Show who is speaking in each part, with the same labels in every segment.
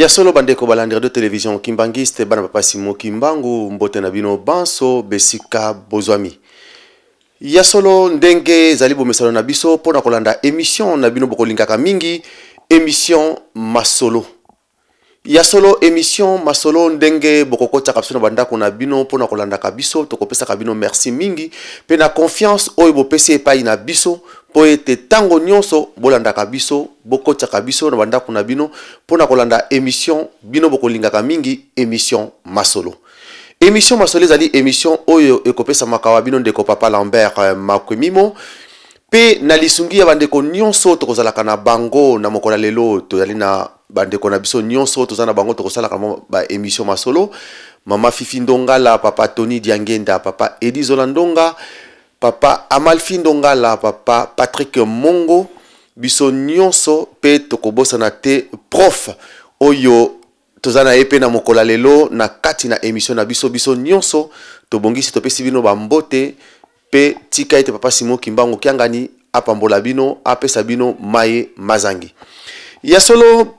Speaker 1: Ya solo bandeko balandira de télévision kimbangiste bana papa Simo Kimbangu mbote na bino banso besika bozwami. Ya solo ndenge zalibo mesalo na biso pona kolanda émission na bino bokolingaka mingi émission masolo. Ya solo émission masolo ndenge bokokota kapsuna bandako na bino pona kolanda kabiso tokopesa kabino merci mingi pe na confiance oyo bopesi epai na biso po ete tango nyonso bolanda kabiso bokota kabiso na bandako na bino pona kolanda émission bino bokolingaka mingi émission masolo. Émission masolo ezali émission oyo ekopesa makawa bino ndeko papa Lambert Makwemimo pe na lisungi ya bandeko nyonso tokozalaka na bango na mokola lelo tozali na bandeko na biso nyonso tozana bango tokosalaka ba émission masolo. Mama Fifi Ndongala, papa Tony Diangenda, papa Edi Zolandonga, papa Amalfi Ndongala, papa Patrick Mongo, biso nyonso pe tokobosa na te prof oyo tozana epe na mokola lelo na kati na émission na biso nyonso tobongisi topesi bino bambote pe tika ete papa Simo Kimbangu kiangani apambola bino apesa bino maye mazangi. Ya solo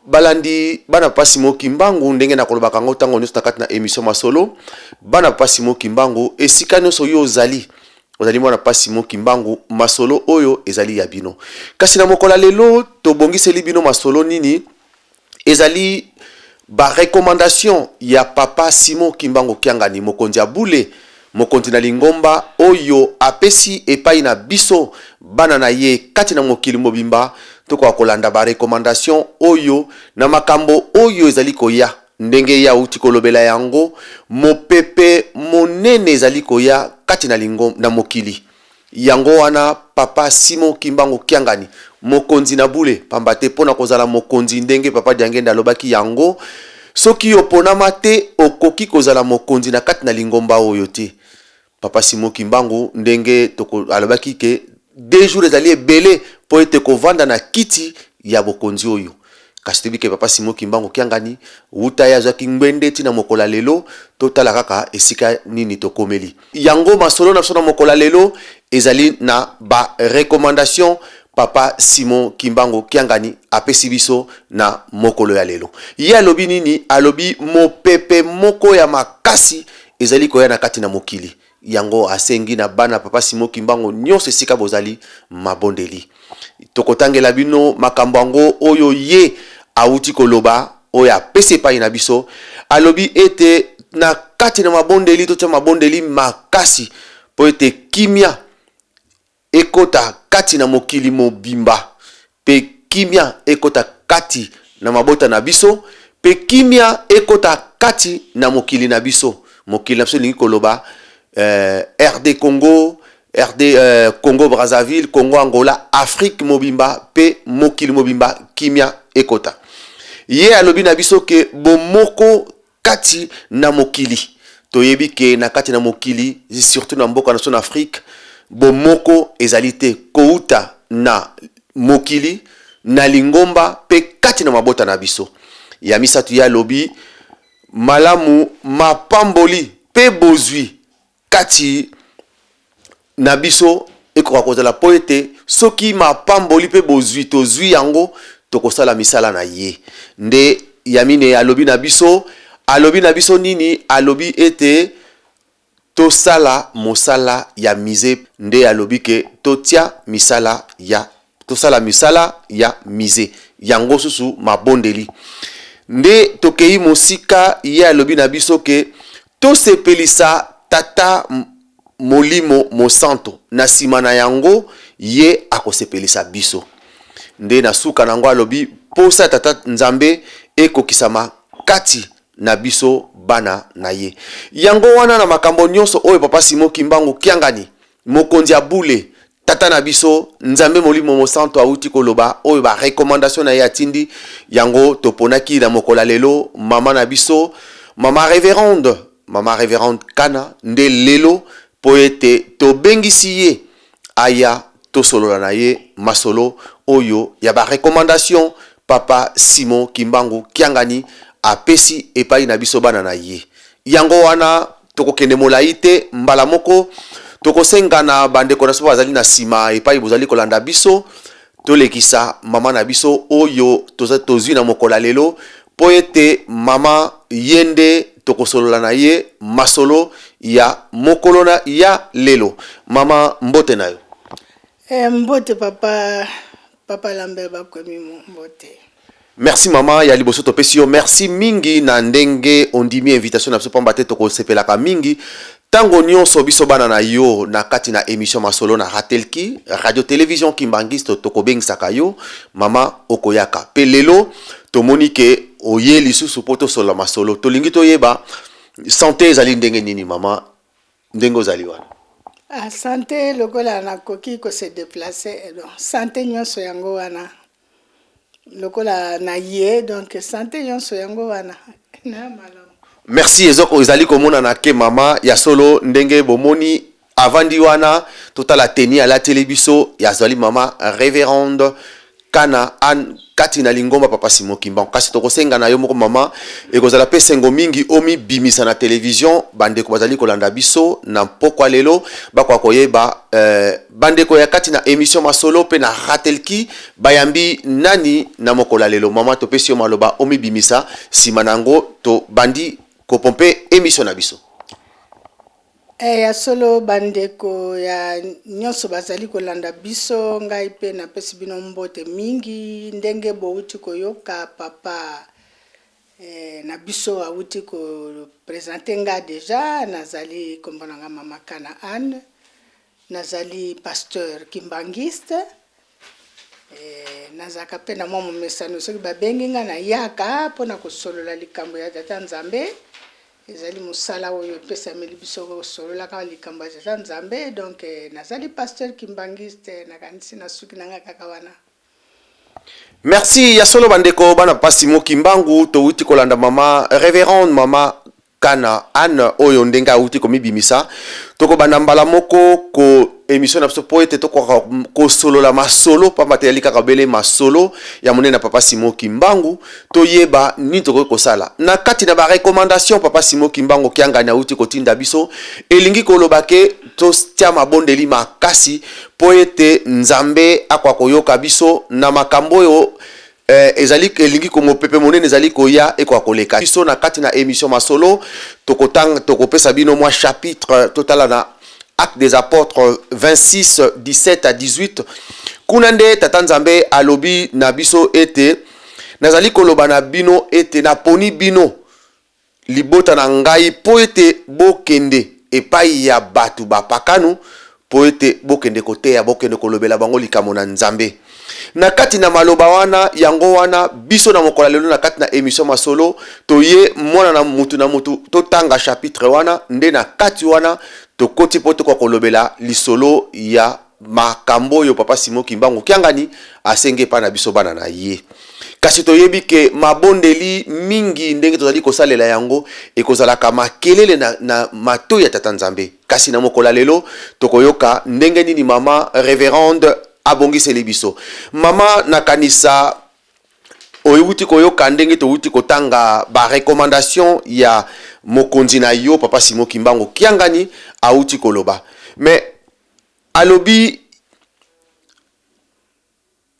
Speaker 1: balandi bana papa Simo Kimbangu ndenge na kolobaka ngo tango nyonso na kati na émission masolo bana papa Simo Kimbangu esika nyonso yo ozali mwana papa Simo Kimbangu masolo oyo ezali ya bino. Kasi na mokola lelo tobongiseli bino masolo nini ezali ba recommandation ya papa Simo Kimbangu kiangani mokonzi ya bule mokonzi na lingomba oyo apesi epai na biso bana na ye kati na mokili mobimba toko kolanda ba recommandation oyo na makambo oyo ezali koya ndenge ya uti kolobela yango mopepe monene ezali koya kati na lingomba na mokili yango wana papa Simo Kimbangu kiangani mokonzi na bule pambate pona kozala mokonzi ndenge papa Diangenda alobaki yango soki oponama te okoki kozala mokonzi na kati na lingomba oyo te. Papa Simo Kimbangu ndenge toko alobaki ke 2 jours ezali ebele po ete kovanda na kiti ya bokonzi oyo. Kasi tebike papa Simo Kimbangu kiangani uta ya zaki ngwende tina mokola lelo totala kaka esika nini tokomeli. Yango masolo na sona mokola lelo ezali na ba recommandation papa Simo Kimbangu kiangani apesi biso na mokolo ya lelo. Ye alobi nini? Alobi mopepe moko ya makasi ezali koya na kati na mokili. Yango asengi na bana papa Simo Kimbangu nyonso esika bozali mabondeli. Tokotangela bino makambo yango oyo ye auti koloba oyo apesi epai na biso. Alobi ete na kati na mabondeli to mabondeli makasi po ete kimia ekota kati na mokili mobimba pe kimia ekota kati na mabota na biso pe kimia ekota kati na mokili na biso. Mokili na biso lingi koloba RD Congo, Congo Brazzaville, Congo Angola, Afrique mobimba pe mokili mobimba kimia ekota. Ye alobi na biso ke bomoko kati na mokili. Toyebi ke na kati na mokili, surtout na mboka na son Afrique, bomoko ezalite kouta na mokili na lingomba pe kati na mabota na biso. Ya misatu ya lobi malamu mapamboli pe bozwi kati na biso ekoka kozala po ete soki mapamboli pe bozwi tozwi yango tokosala misala na ye. Nde yamine alobi na biso nini? Alobi ete tosala mosala ya mize. Nde alobi ke tosala misala ya mize yango susu mabondeli. Nde tokei mosika ye alobi na biso ke tosepelisa tata molimo mosanto na sima na yango ye akosepelisa biso. Nde na suka nango alobi posa tata nzambe ekokisama kati na biso bana na ye. Yango wana na makambo nyonso oyo papa Simo Kimbangu kiangani mokonzi ya bule tata na biso nzambe molimo mosanto auti koloba oyo ba recommandation na ye atindi yango toponaki na mokola lelo mama na biso mama révérende Kana nde lelo po ete tobengisi ye aya tosolola na ye masolo oyo ya ba recommandation papa Simo Kimbangu kiangani apesi epai na biso bana na ye. Yango wana tokokende molai te mbala moko tokosenga na bandeko na so bazali na sima epai bozali kolanda biso tolekisa mama na biso oyo tozwi na mokola lelo po ete mama yende tokosolola na ye masolo ya mokolona ya lelo. Mama mbote na yo.
Speaker 2: Mbote papa Lambert bakomi mbote.
Speaker 1: Merci mama ya liboso topesi yo merci mingi na ndenge ondimi invitation na biso pamba te tokosepelaka mingi tango nyonso biso bana na yo na kati na émission masolo na Ratelki radio télévision Kimbangiste tokobengisaka yo mama okoyaka pe lelo tomoni ke oye lisusu po tosolola masolo tolingi toyeba santé ezali ndenge nini mama ndenge ozali wana.
Speaker 2: Santé lokola na koki ko se déplacer donc santé nyonso yango wana lokola na ye donc santé nyonso yango wana na malamu.
Speaker 1: Merci ezoko ezali komona na ke mama ya solo ndenge bomoni avandi wana totala teni à la télévision ya zali mama révérende Kana Anne Katina Lingomba papa Simon Kimbangu kasi tokosenga na yo moko mama ekozala pe sengo mingi omi bimisa na télévision bandeko bazali kolanda biso na pokwa lelo bakwa koyeba bandeko ya kati na émission masolo pe na Ratelki bayambi nani na mokola lelo mama topesi yo maloba omi bimisa simanango to bandi ko pompe émission na biso.
Speaker 2: Ya solo bandeko ya nyonso bazali kolanda biso ngai pe na pesi bino mbote mingi ndenge bouti koyoka papa na biso auti ko présenter nga déjà nazali kombona nga mama Kana Anne nazali pasteur Kimbangiste nazaka pe na mwa mesano soki babengi nga na yaka pona kosolola likambo ya tata Nzambe ezali musala oyo pesa meli biso kosolola ka likambo ya tata Nzambe donc nazali pasteur Kimbangiste na kanisi na suki nanga kaka wana.
Speaker 1: Merci ya solo bandeko bana pasi mo Kimbangu to uti kolanda mama révérende mama Kana Anne oyo ndenga uti komi bimisa toko bana mbala moko ko émission na biso po ete toko ko solo la masolo pa mateli kaka bele masolo ya monena papa Simon Kimbangu to yeba ni toko ko sala na kati na ba recommandation papa Simon Kimbangu kianga na uti kotinda biso elingi kolobake to tia mabondeli makasi po ete Nzambe akwa koyoka biso na makambo yo ezali elingi komo pepe monene ezali koya e kwa koleka biso na kati na émission masolo tokopesa bino mwa chapitre total na Actes des Apôtres 26 17 à 18 kunande tata Nzambe alobi na biso ete nazali koloba na bino ete na poni bino libota na ngai po ete bokende epai ya batu bapakanu po ete bokende koteya bokende kolobela bango likamo na Nzambe na kati na maloba wana yango wana biso na mokola lelo na kati na émission masolo toye mwana na mutu to tanga chapitre wana nde na kati wana to koti poto kwa kolobela lisolo ya makambo yo papa Simon Kimbangu kiangani asenge pa na biso bana na ye kasi toyebi ke mabondeli mingi ndenge tozali kosalela yango ekozala kama kelele na mato ya tata Nzambe kasi na mokola lelo tokoyoka ndenge nini mama révérende abongiseli biso mama nakanisa oyuti koyoka ndenge touti kotanga ba recommandation ya mokonzi na yo papa Simon Kimbangu kiangani auti koloba mais alobi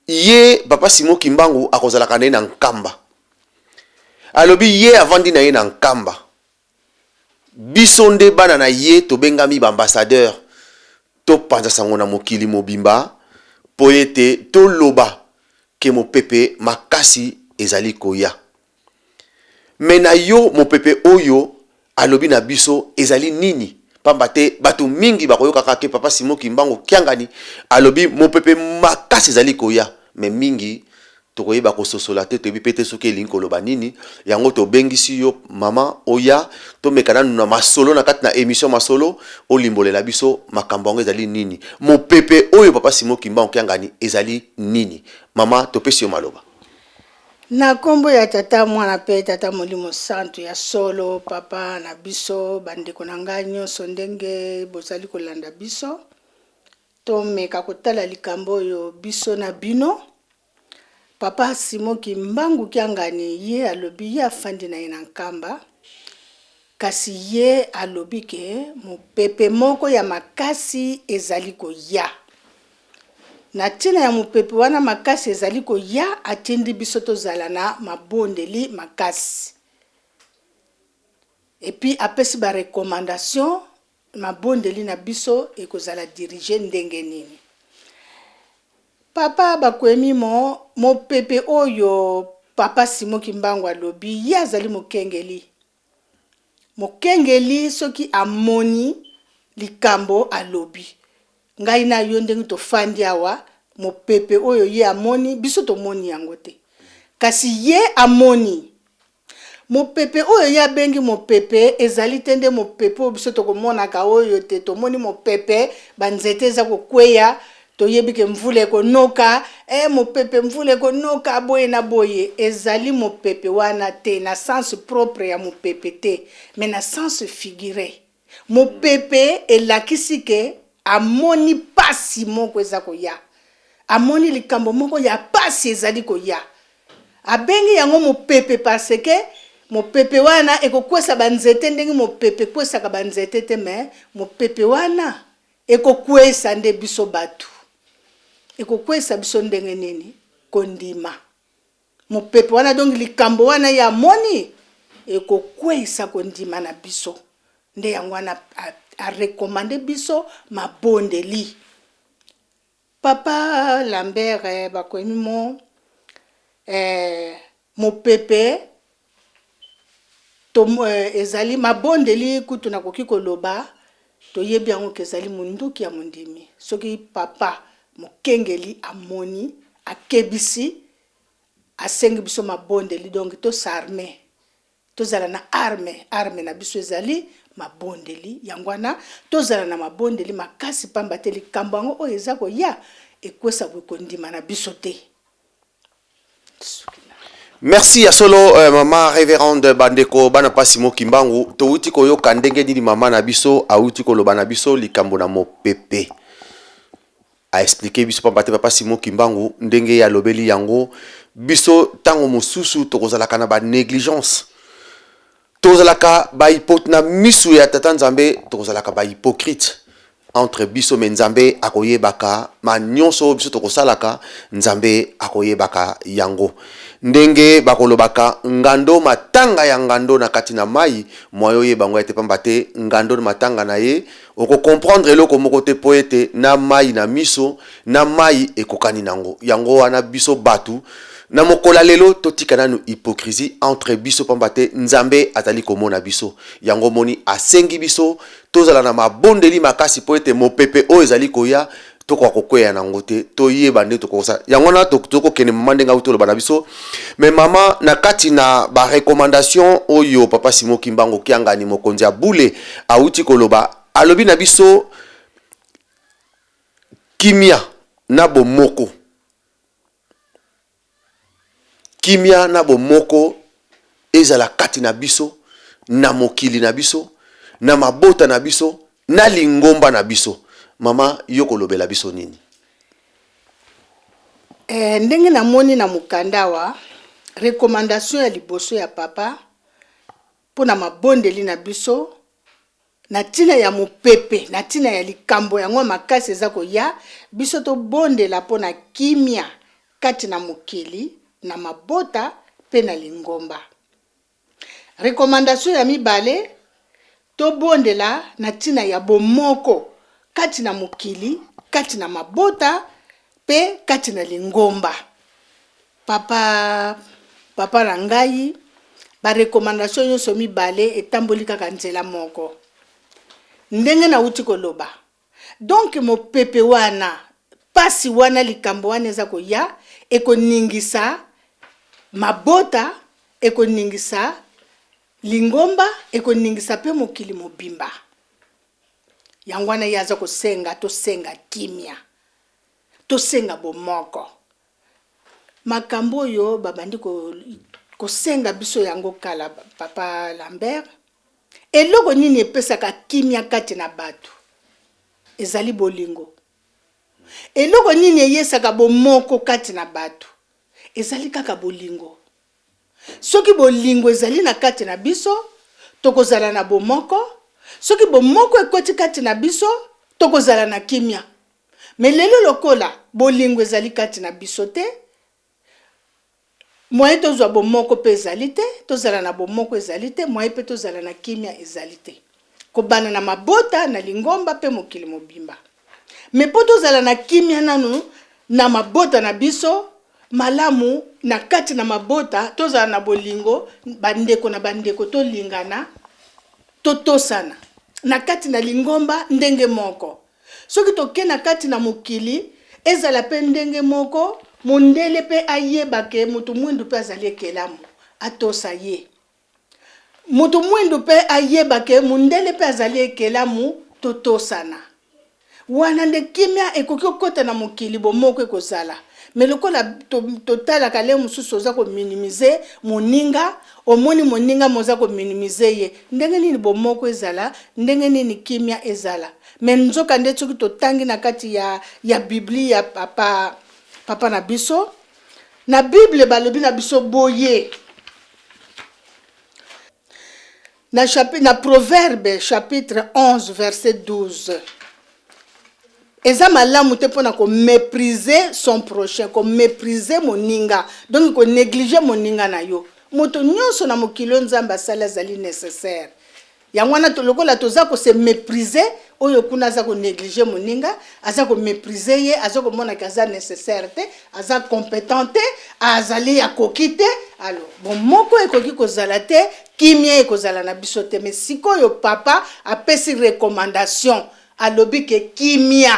Speaker 1: ye papa Simon Kimbangu akozalaka na nkamba alobi ye avandi na ye na nkamba biso nde bana na ye tobengami ba ambassadeur to panza sango na mokili mobimba po ete toloba ke mopepe makasi ezali koya mena yo mopepe oyo alobi na biso ezali nini pamba te batu mingi bakoyoka kaka ke papa Simon Kimbangu kiangani alobi mopepe makasi ezali koya me mingi tokoyeba kososola te toyebi pete soki elingi koloba nini yango tobengisi yo mama oya tomekana na masolo na kati na émission masolo olimbolela biso makambo yango ezali nini mopepe oyo papa Simon Kimbangu kiangani ezali nini mama topesi yo maloba
Speaker 2: na kombo ya tata mwana pe tata molimo santo ya solo papa na biso bandeko na ngai nyonso ndenge bozali kolanda biso tomeka kotala likambo oyo biso na bino papa Simon Kimbangu kiangani ye alobi ye afandi na ye na nkamba kasi ye alobi ke mopepe moko ya makasi ezali koya na tina ya mopepe wana makasi ezali koya atindi biso tozala na mabondeli makasi. Et puis apesi ba recommandation mabondeli na biso ekozala dirige ndenge nini. Papa bakwemi mopepe oyo papa Simon Kimbangu alobi ya azali mokengeli. Mokengeli soki amoni likambo alobi. Ngai na yo ndenge tofandi awa mopepe oyo ye amoni biso tomoni yango te. Kasi ye amoni. Mopepe oyo ya bengi mopepe ezali tende mopepe oyo biso tokomonaka oyo te tomoni mopepe banzete eza kokweya toyebi ke mvula ekonoka mopepe mvula ekonoka boye na boye ezali mopepe wana te na sens propre ya mopepe te mais na sens figuré. Mopepe elakisi ke amoni pasi moko eza koya. Amoni likambo moko ya pasi ezali koya. Abengi yango mopepe parce que mopepe wana ekokwesa banzete ndenge mopepe kwesaka banzete te mais mopepe wana ekokwesa nde biso batu. Ekokwesa biso ndenge nini kondima. Mopepe wana donc likambo wana ya moni ekokwesa kondima na biso. Nde yango wana a recommandé biso mabondeli. Papa Lambert bakwemi mopepe ezali mabondeli kutu na koki koloba toyebi yango kezali munduki ya mundimi. Soki papa mokengeli amoni akebisi asengi biso mabondeli donc to s'armer tozala na arme na biso ezali mabondeli yangwana tozala na mabondeli makasi pamba te likambo yango oyo eza koya ekwesa kondima na biso te.
Speaker 1: Merci ya solo mama révérende bandeko bana pasi Kimbangu touti koyoka ndenge nini mama na biso auti koloba na biso likambo na mopepe a expliquer biso papa Simon Kimbangu ndenge ya lobeli yango biso tango mususu tokozalaka na ba négligence tozalaka ba na misu ya tata Nzambe tokozalaka ba hypocrite entre biso me Nzambe akoyebaka ma nyonso biso tokosalaka Nzambe akoyebaka yango ndenge bakolobaka ngando matanga ya ngando na kati na mai moyo ye bango ete pamba te ngando na matanga na ye oko comprendre eloko moko te po ete na mai na miso na mai ekokani nango yango wana biso batu na mokola lelo totika nanu hypocrisie entre biso pamba te Nzambe atali komona biso yango moni asengi biso tozala na mabondeli makasi po ete mopepe o ezali koya toko akokweya nango te toyeba nde tokosa yango na toko kene mama ndenga utolo bana biso mais mama na kati na ba recommandation oyo papa Simon Kimbangu kiangani mokonzi ya bule auti koloba alobi na biso kimia na bomoko kimia na bomoko ezala kati na biso na mokili na biso na mabota na biso na lingomba na biso. Mama yoko lobela biso nini?
Speaker 2: Ndenge na moni na mukandawa recommandation ya liboso ya papa pona mabondeli na biso na tina ya mopepe na tina ya likambo yango makasi eza koya biso to bondela pona kimia kati na mokili na mabota pe na lingomba. Recommandation ya mibale to bondela na tina ya bomoko kati na mokili, kati na mabota, pe kati na lingomba. Papa na ngai, ba recommandation nyonso mibale etamboli kaka nzela moko. Ndenge na uti koloba. Donc mopepe wana, pasi wana likambo wana eza koya, ekoningisa mabota, ekoningisa lingomba, ekoningisa pe mokili mobimba. Yangwana yaza kosenga to senga kimia to senga bomoko makambo yo babandi ko senga biso yango kala papa Lambert eloko nini epesaka kimia kati na batu ezali bolingo eloko nini eyesaka bomoko kati na batu ezali kaka bolingo soki bolingo ezali na kati na biso tokozala na bomoko soki bomoko ekoti kati na biso tokozala na kimia mais lelo lokola bolingo ezali kati na biso te moye tozwa bomoko mpe ezali te tozala na bomoko ezali te moye mpe tozala na kimia ezali te kobana na mabota na lingomba mpe mokili mobimba me mpo tozala na kimia nanu na mabota na biso malamu na kati na mabota tozala na bolingo bandeko na bandeko tolingana totosana na kati na lingomba ndenge moko soki toke na kati na mokili ezala pe ndenge moko mondele pe ayeba ke mutu mwindu pe azali ekelamu atosa ye mutu mwindu pe ayeba ke mondele pe azali ekelamu totosana wana nde kimia ekoki okota na mokili bomoko ekozala me lokola totalaka le mosusu oza kominimize moninga omoni moninga moza kominimize ye ndenge nini bomoko ezala ndenge nini kimia ezala me nzoka nde soki totangi na kati ya biblia ya papa na biso na bible balobi na biso boye na proverbe chapitre 11 verset 12 eza malamu te mpona komépriser son prochain komépriser moninga donc konégliger moninga na yo moto nyonso na mokili nzambe asali azali nécessaire yango wana lokola toza kose mépriser oyo kuna aza konégliger moninga aza komépriser ye aza komonaka aza nécessaire te aza compétent te azali akoki te alors bon moko ekoki kozala te kimia ekozala na biso te mais sikoyo papa apesi recommandation alobi ke kimia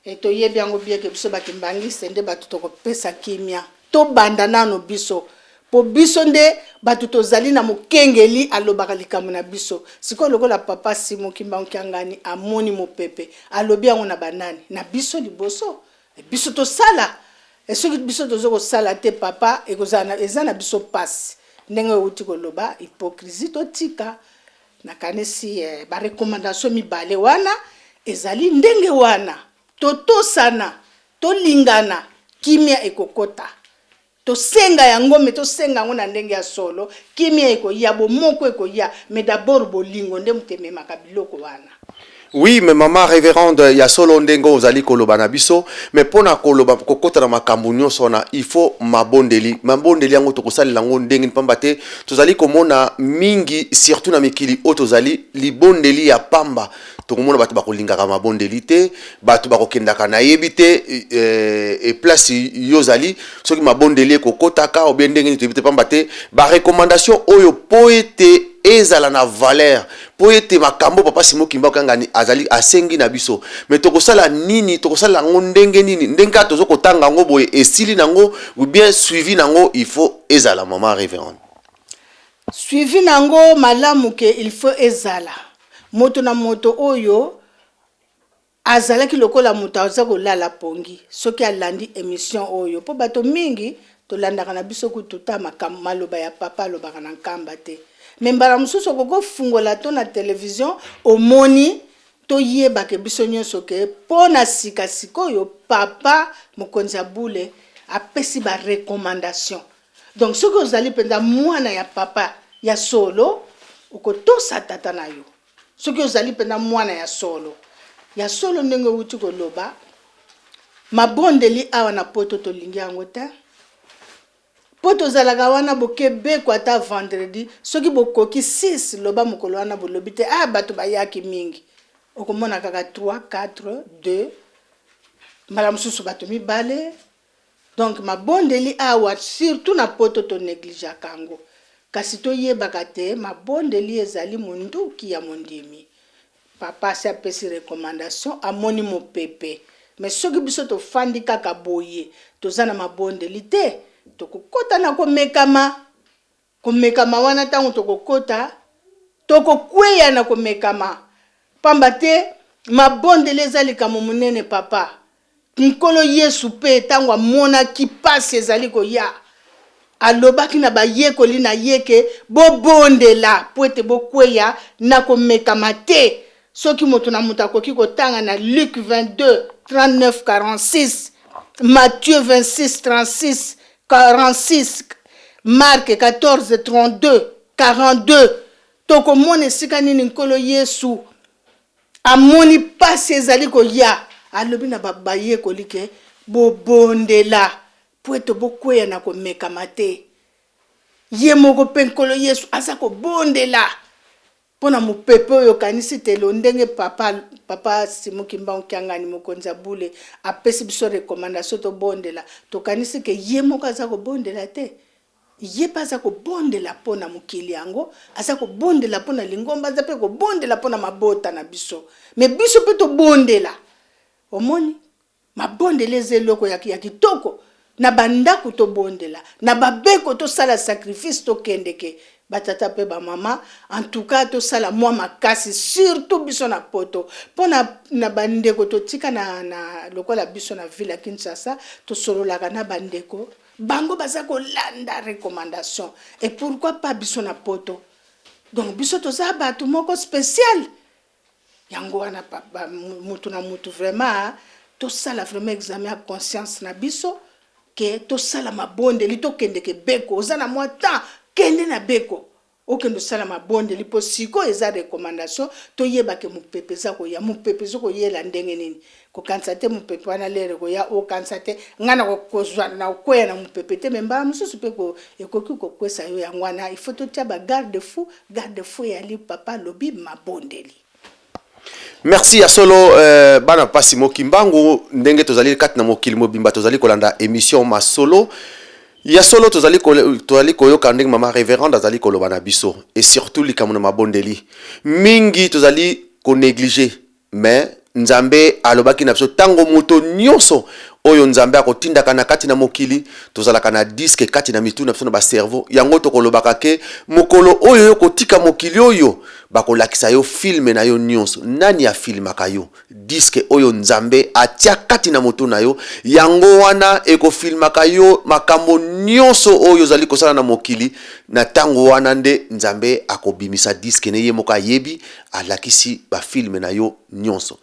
Speaker 2: eto yebi yango bieke biso bakimbangiste nde bato tokopesa kimia tobanda nano biso po biso nde bato tozali na mokengeli alobaka likambo na biso sikoyo lokola papa Simo Kimbangu Kiangani amoni mopepe alobi yango na banani na biso liboso biso tosala soki biso tozokosala te papa ekozala eza na biso pasi ndenge outi koloba hypocrisie totika nakanisi barekomandation mibale wana ezali ndenge wana totosana tolingana kimia ekokota tosenga yango me tosenga yango na ndenge ya solo kimia ekoya bomoko ekoya mais d'abord bolingo nde mutememaka biloko wana.
Speaker 1: Oui, mais maman révérende ya solo ndengo ozali koloba na biso mais pona koloba kokota na makambo nyonso na il faut mabondeli yango tokosalela yango ndenge pamba te tozali komona mingi surtout na mikili oyo tozali libondeli ya pamba tokomona bato bakolingaka mabondeli te bato bakokendaka na yebi te et place yozali soki mabondeli ekokotaka ou bien ndenge nini toyebi te pamba te barecommandation oyo po ete ezala na valeur po ete makambo papa Simo Kimbangu Kiangani azali asengi na biso mais tokosala nini tokosala ngo ndenge nini ndenge tozokotanga ngo boye esili nango ou bien suivi nango il faut ezala maman révérende
Speaker 2: suivi nango malamu ke il faut ezala moto na moto oyo azalaki lokola moto aza kolala pongi soki alandi émission oyo po bato mingi tolandaka na biso kututa makambo maloba ya papa alobaka na nkamba te membala mosusu koko fungola to na télévision omoni to yeba ke biso nyonso ke pona sika sikoyo papa mokonzi abule apesi ba recommandation donc soki ozali penda mwana ya papa ya solo okotosa tata na yo soki ozali penda mwana ya solo ndenge uti koloba mabondeli awa na poto tolingi yango te poto zalaka wana bokebe kwa ta vendredi soki bokoki 6 loba mokolo wana bolobi te bato bayaki mingi okomona kaka 3 4 2 mbala mosusu bato mibale donc mabondeli awa surtout na poto to néglige kango kasi toyebaka te mabondeli ezali monduki ya mondimi papa se apesi recommandation amoni mopepe mais soki biso tofandi kaka boye toza na mabondeli te tokokota na komekama wana tango tokokota tokokweya na komekama pamba te mabondeli ezali likambo monene papa nkolo Yesu pe tango amonaki pasi ezali koya alobaki na bayekoli na yeke bobondela po ete bokweya na komekama te soki moto na moto akoki kotanga na Luc 22 39 46 Matthieu 26 36 46 Marc 14 32 42 tokomona esika nini nkolo Yesu amoni pasi ezali koya alobi na babaye kolike bobondela po ete bokweya na komekama te ye moko mpe nkolo yesu aza kobondela mpona mopepe oyo kanisi telo ndenge papa Simon Kimbangu Kiangani mokonzi ya bule apesi biso recommandation tobondela tokanisi ke ye moko aza kobondela te ye mpe aza kobondela mpona mokili yango aza kobondela mpona lingomba aza mpe kobondela mpona mabota na biso me biso mpe tobondela omoni mabondela eza eloko ya kitoko na bandako tobondela na babeko tosala sacrifice tokendeke batata pe ba mama en tout cas tosala mwa makasi surtout biso na poto pona na bandeko totika na lokola biso na ville ya Kinshasa tosololaka na bandeko bango baza kolanda recommandation et pourquoi pas biso na poto donc biso toza batu moko spécial yango wana papa mutu na mutu vraiment tosala vraiment examen ya conscience na biso ke tosala mabondeli tokendeke beko oza na mwa temps kende na beko okendo sala mabondeli po siko eza recommandation toyeba ke mopepe za ko ya mopepe zo ko yela ndenge nini ko kanisa te mopepe wana lere ko ya o kanisa te ngana ko kozwa na koya na mopepe te memba mususu pe ko ekoki ko kwesa yo yango wana il faut totia ba garde fou ya li papa lobi mabondeli.
Speaker 1: Merci ya solo bana pasi Mokimbangu ndenge tozali kati na mokili mobimba tozali kolanda émission masolo ya solo tozali koyoka ndenge mama révérende azali koloba na biso et surtout likambo na mabondeli mingi tozali ko négliger mais nzambe alobaki na biso tango moto nyonso oyo nzambe akotindaka na kati na mokili tozalaka na disque kati na mitu na biso na ba cerveau yango tokolobaka ke mokolo oyo yo kotika mokili oyo bakolakisa yo filme na yo nyonso nani ya filmaka yo disque oyo nzambe atia kati na moto na yo yango wana ekofilmaka yo makambo nyonso oyo zali kosala na mokili na tango wana nde nzambe akobimisa disque ne ye moko ayebi alakisi ba filme na yo nyonso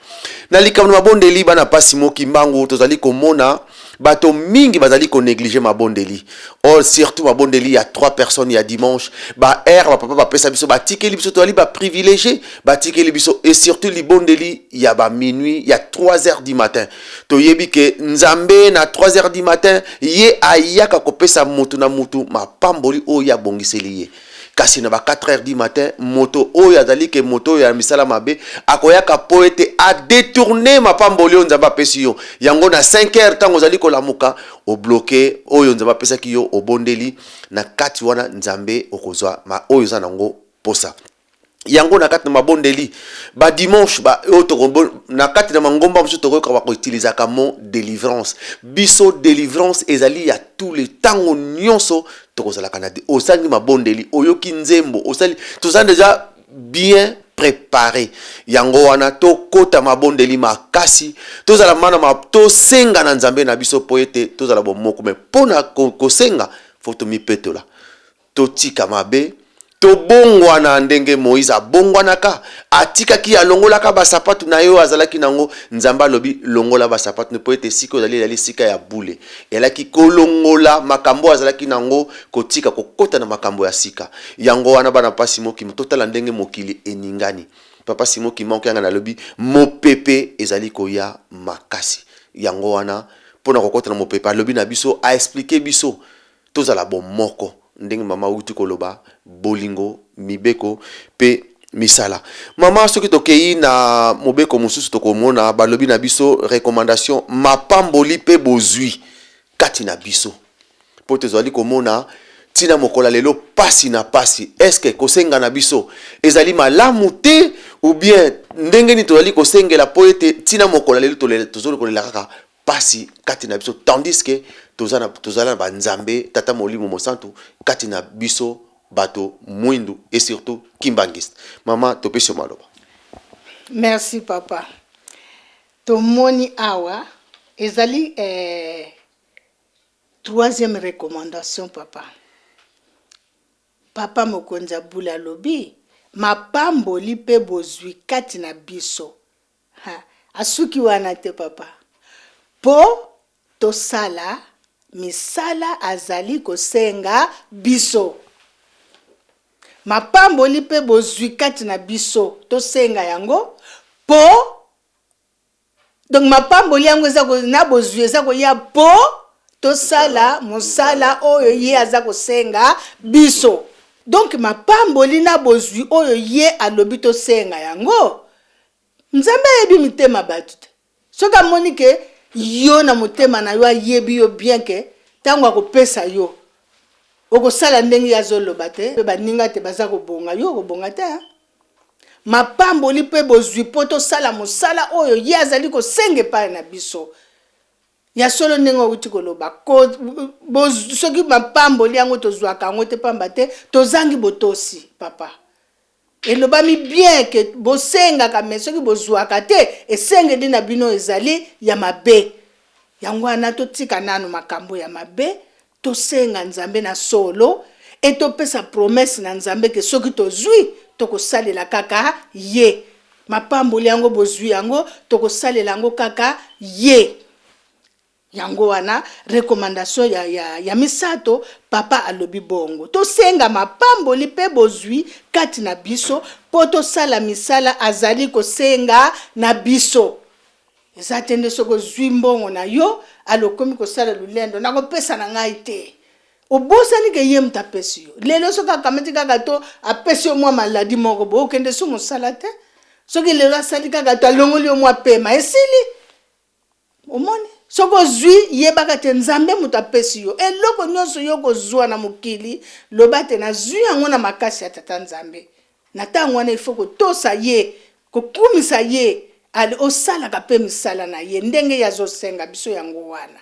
Speaker 1: na likambo mabondeli bana pasi Mokimbangu tozali komona bato mingi bazali ko négliger mabondeli or surtout mabondeli ya 3 personnes ya dimanche ba air ba papa ba pesa biso ba tikeli biso toli ba privilégié ba tikeli biso et surtout libondeli ya ba minuit ya 3h du matin to yebi ke nzambe na 3h du matin ye ayaka kopesa mutu na mutu mapamboli o ya bongiseli ye kasi na ba 4h du matin moto oyo azali ke moto ya misala mabe akoyaka poete a détourner mapamboli o nzamba pesi yo yango na 5h tango azali kolamuka o bloqué oyo nzamba pesa ki yo obondeli na kati wana nzambe okozwa ma oyo za nango posa yango na kati na mabondeli ba dimanche ba na kati na mangomba mso tokoka ba ko utiliser ka mot délivrance biso délivrance ezali ya tous les tango nyonso tokozala kanade osangi mabondeli oyoki nzembo osali tozana déjà bien préparé yango wana to kota mabondeli makasi tozala mana to senga na nzambe na biso poete tozala bomoko me pona ko senga foto mi petola to tika mabe to bongwana ndenge Moïse abongwanaka atikaki alongolaka basapatu na yo azalaki nango nzamba lobi longola basapatu ne poete siko zali sika ya bule elaki kolongola makambo azalaki nango kotika kokota na makambo ya sika yango wana bana pasi Mokimbangu totala ndenge mokili eningani papa Simon Kimbangu Kiangani na lobi mopepe ezali koya makasi yango wana pona kokota na mopepe alobi na biso a expliquer biso tozala bomoko ndenge mama uti koloba bolingo mibeko pe misala mama soki tokei na mobeko mususu tokomona balobi na biso recommandation mapamboli pe bozui kati na biso po tozali komona tina mokola lelo pasi na pasi est-ce kosenga na biso ezali malamu te ou bien ndenge ni tozali kosengela po ete tina mokola lelo tozoli kolela kaka pasi kati na biso tandis que tozala ba nzambe tata molimo mosantu kati na biso bato mwindu et surtout kimbangiste mama topesio maloba.
Speaker 2: Merci papa tomoni awa ezali troisième recommandation papa mokonzi abula lobi mapamboli pe bozwi kati na biso asuki wana te papa po tosala misala azali kosenga biso mapamboli pe bozwi kati na biso tosenga yango po donc mapamboli yango eza ko na bozwi eza ko ya po tosala mosala oyo ye aza kosenga biso. Donc mapamboli na bozwi oyo ye alobi tosenga yango nzambe yebi mitema batu te. Soki amoni ke yo na motema na yo ayebi yo bien ke ntango akopesa yo okosala ndenge azoloba te mpe baninga te baza kobonga yo kobonga te. Mapamboli mpe bozwi po tosala mosala oyo ye azali kosenga epai na biso ya solo ndenge okuti koloba soki mapamboli yango tozwaka yango te pamba te tozangi botosi papa. Elobami bien ke bosengaka me soki bozwaka te esengeli na bino ezali ya mabe. Yango wana totika nanu makambo ya mabe tosenga nzambe na solo et topesa promesse na nzambe ke soki tozwi tokosalela kaka ye. Mapamboli yango bozwi yango tokosalela yango kaka ye. Yango wana recommandation ya misato papa alobi bongo tosenga mapamboli pe bozwi kati na biso po tosala misala azali kosenga na biso. Eza tende soko zwi mbongo na yo alokomi kosala lulendo nakopesa na ngai te obosani ke ye mutapesi yo lelo soka kamati kaka to apesi yo mwa maladi moko bo okende so mosala te soki lelo asali kaka to alongoli yo mwa pema esili omoni. Soko zwi yebaka te nzambe mutapesi yo eloko nyonso yo kozwa na mokili lobate na zwi yango na makasi ya tata nzambe na ntango wana ifo kotosa ye kokumisa ye ali osalaka pe misala na ye ndenge yazosenga biso yango wana.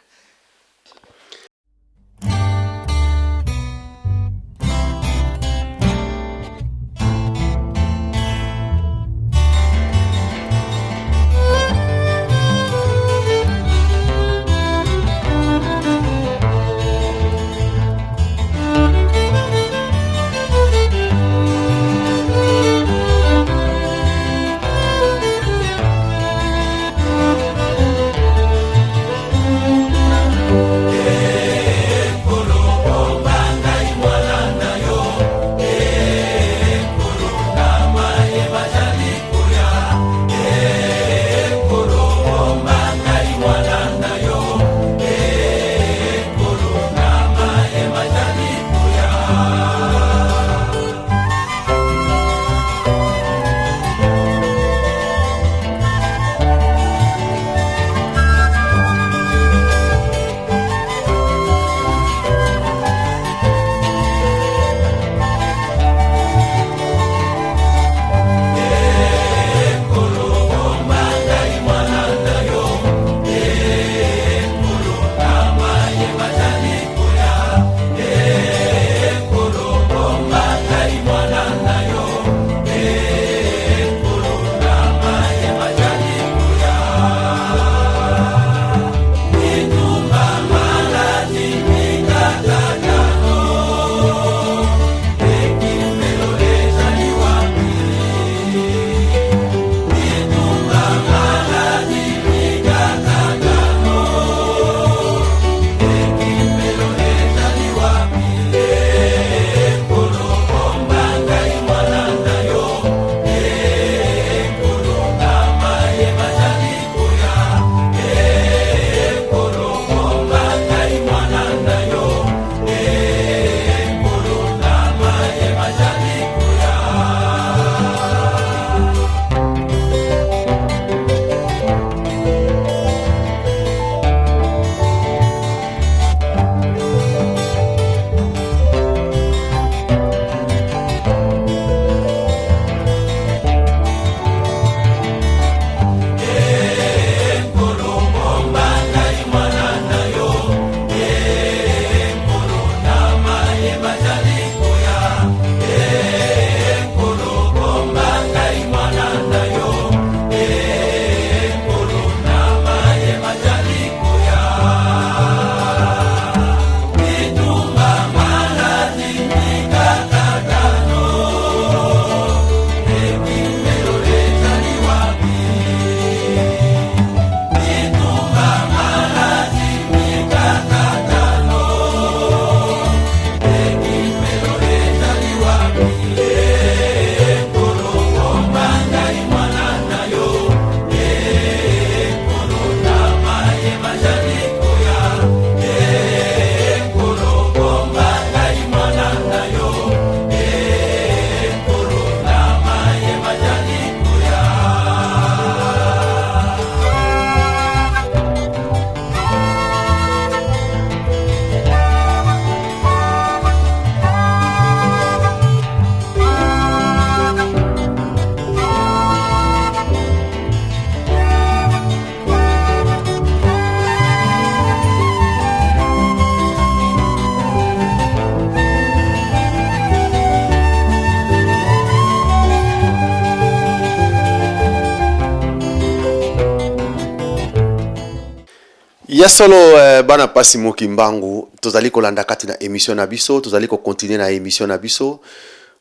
Speaker 1: Ya solo bana pasi mokimbangu tozali kolanda kati na émission na biso tozali ko continuer na émission na biso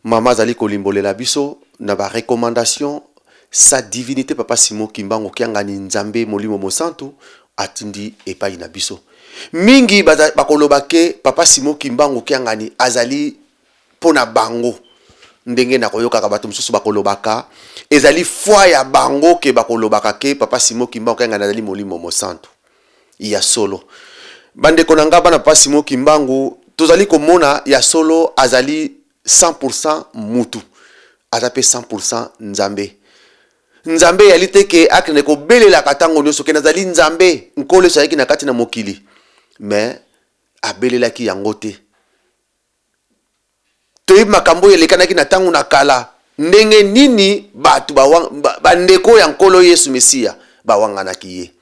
Speaker 1: mama zali kolimbolela biso na ba recommandation sa divinité papa Simo Kimbangu kiangani nzambe molimo mosantu atindi epai na biso mingi bakolobake papa Simo Kimbangu kiangani azali pona bango ndenge na koyoka bato mususu bakolobaka ezali foi ya bango ke bakolobaka ke papa Simo Kimbangu kiangani azali molimo mosantu ya solo bande konanga bana papa Simo Kimbangu tozali komona ya solo azali 100% mutu azape 100% nzambe nzambe yali ke akene ko belela katango nyoso ke nazali nzambe nkole sayaki na kati na mokili mais abelelaki yango te toyi makambo yelekanaki na tango na kala ndenge nini batu bandeko ya nkolo Yesu Mesia bawanganaki ye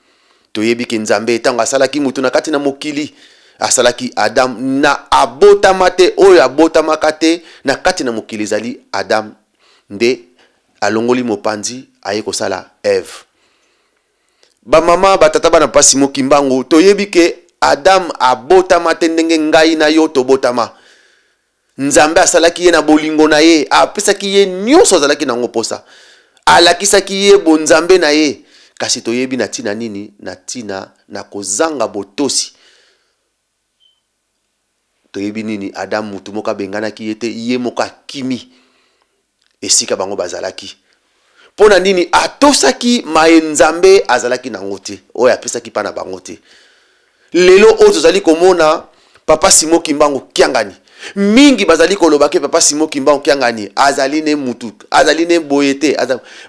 Speaker 1: toyebi ke nzambe tango asalaki mutu na kati na mokili asalaki Adam na abotama te oyo abotamaka te na kati na mokili zali Adam nde alongoli mopanzi aye kosala Eve ba mama batata bana papa Simo Kimbangu toyebi ke Adam abotama te ndenge ngai na yo tobotama nzambe asalaki ye na bolingo na ye apesaki ye nyonso azalaki nango posa alakisaki ye bonzambe na ye kasi toyebi na tina nini na tina na kozanga botosi toyebi nini Adam mutu moka benganaki yete ye moka kimi esika bango bazalaki pona nini atosaki maenzambe azalaki nango te oyo apesaki pana bango te lelo oyo tozali komona papa Simo Kimbangu kiangani mingi bazali kolobake papa Simo Kimbangu kiangani azali ne mutu azali ne boyete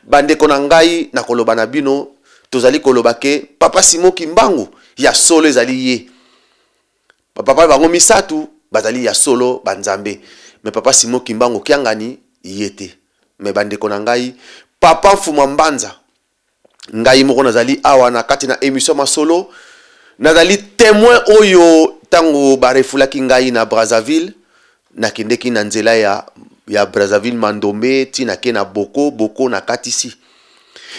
Speaker 1: bandeko na ngai na koloba na bino tozali kolobake papa Simo Kimbangu ya solo ezali ye papa bango misatu bazali ya solo banzambe mais papa Simo Kimbangu kiangani yete mais bandeko na ngai papa Mfuma Mbanza ngai moko nazali awa na kati na émission masolo nazali témoin oyo tango barefulaki ngai na Brazzaville nakendeki na nzela ya Brazzaville Mandombe tina ke na boko na katisi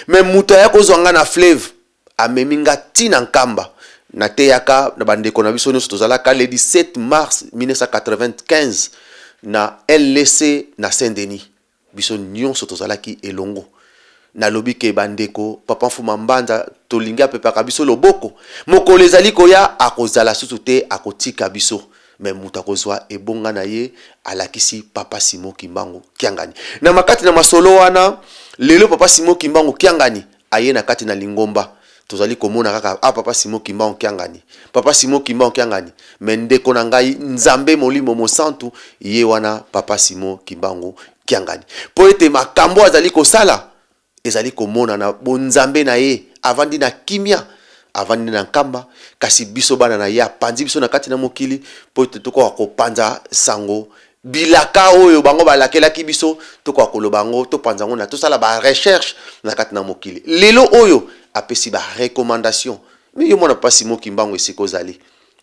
Speaker 1: mais muta ya kozwanga na fleuve ameminga tina nkamba na teyaka na bandeko na biso nyonso tozalaka le 17 mars 1995 na LC na Saint-Denis biso nyonso tozalaki elongo nalobi ke bandeko papa Mfuma Mbanza tolinga pepaka biso loboko mokolo ezali koya akozala susu te akotika biso mais muta kozwa ebonga na ye alakisi papa Simo Kimbangu kiangani na makati na masolo wana lelo papa Simo Kimbangu kiangani aye na kati na Lingomba tozali komona kaka papa Simo Kimbangu kiangani papa Simo Kimbangu kiangani mendeko na ngai nzambe molimo mosantu ye wana papa Simo Kimbangu kiangani po ete makambo azali kosala ezali komona na bonzambe na ye avandi na kimia avandi na nkamba kasi biso bana na ya panzi biso na kati na mokili po ete toko kopanza sango bilaka oyo bango balakelaki biso toko koloba ngo to panza ngo na tosala ba recherche na kati na mokili lelo oyo apesi ba recommandation mais yo mona papa Simo Kimbangu esiko zali